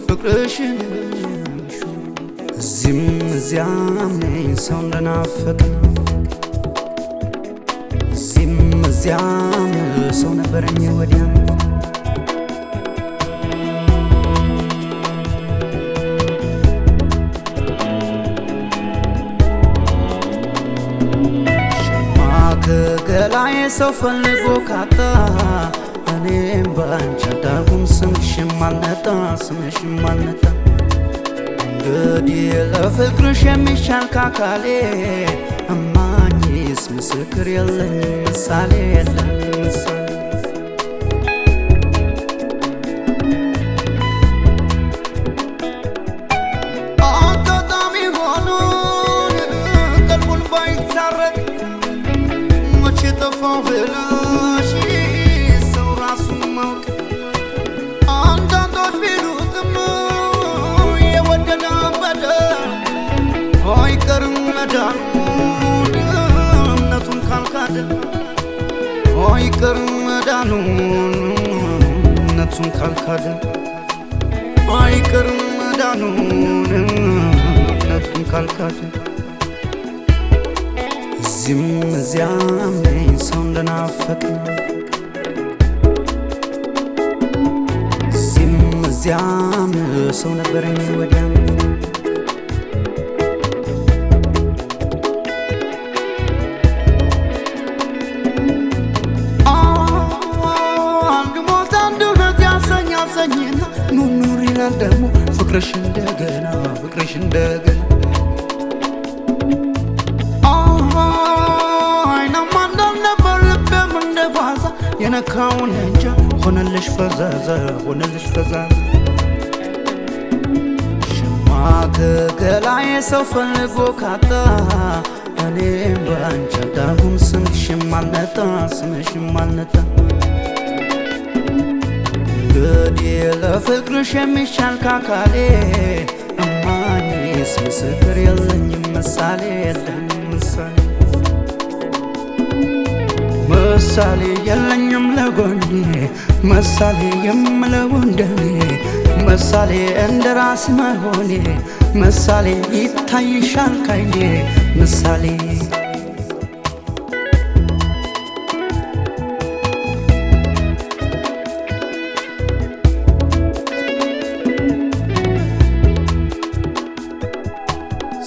ፍቅርሽን እዚህም እዚያም ነኝ ሰው እንደናፈቀ እዚህም እዚያም ሰው ነበረኝ ወዲያም ከገላዬ ሰው ፈልጎ ካጣ እኔም ባንቺ አዳርኩም ስምሽም አልነጣ እንግዲህ ለፍቅርሽ የሚሻል ካካሌ እማኝስ ምስክር የለኝ ምሳሌ የለኝ ምሳሌ አጋጣሚ ሆኖን ቀልቡን ባይታረቅ መቼ ጠፋው ብለሽ ሰው ራሱን ማወቅ አንዳንዶች ቢሉትም የወደደ በደ አይቀርም መዳኑን እምነቱን ካልካደ አይቀርም መዳኑን እምነቱን ካልካደ አይቀርም መዳኑን እምነቱን ካልካደ እዚህም እዚያም ነኝ ሰው እንደናፈቀ እዚህም እዚያም ሰው ነበረኝ ወዲያም አንድ ሞት አንድ እውነት ያሰኛሰኝና ኑኑር ይላል ደግሞ ፍቅርሽ እንደገና የነካውን እንጃ ሆነልሽ ፈዛዛ ሽማ ከገላዬ ሰው ፈልጎ ካጣ እኔም ባንቺ አዳርኩም ስምሽም አልነጣ እንግዲህ ለፍቅርሽ የሚሻል ካካሌ እማኝስ ምስክር የለኝም ምሳሌ የለኝ ምሳሌ የለኝም ለጎኔ ምሳሌ የምለው እንደኔ ምሳሌ እንደራስ መሆኔ ምሳሌ ይታይሻል ካይኔ ምሳሌ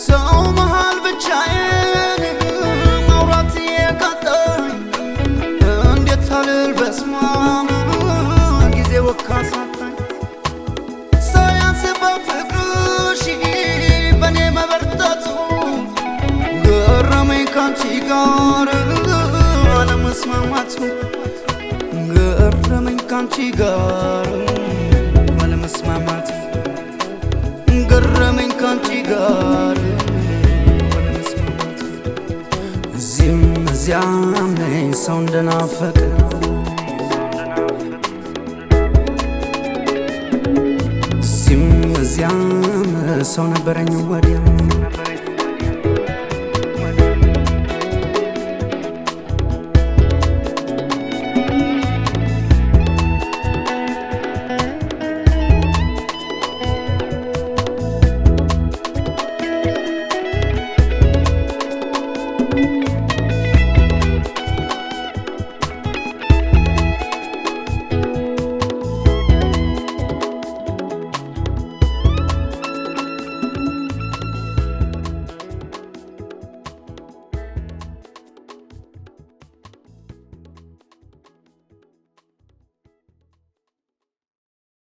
ሰው መሃል ብቻዬን ማውራት የቃጣኝ እንዴት ሳልል በስማም ጊዜ ወካሳታኝ ሳያንስ በፍቅርሽ በኔ መበርታቱ ገረመኝ ካንቺ ጋር አለመስማማቱ ገረመኝ ካንቺ ጋር አለመስማማቱ ገረመኝ ካንቺ ጋር አለመስማማቱ እዚህም እዚያም ነኝ ሰው እንደናፈቀ እዚህም እዚያም ሰው ነበረኝ ወዲያም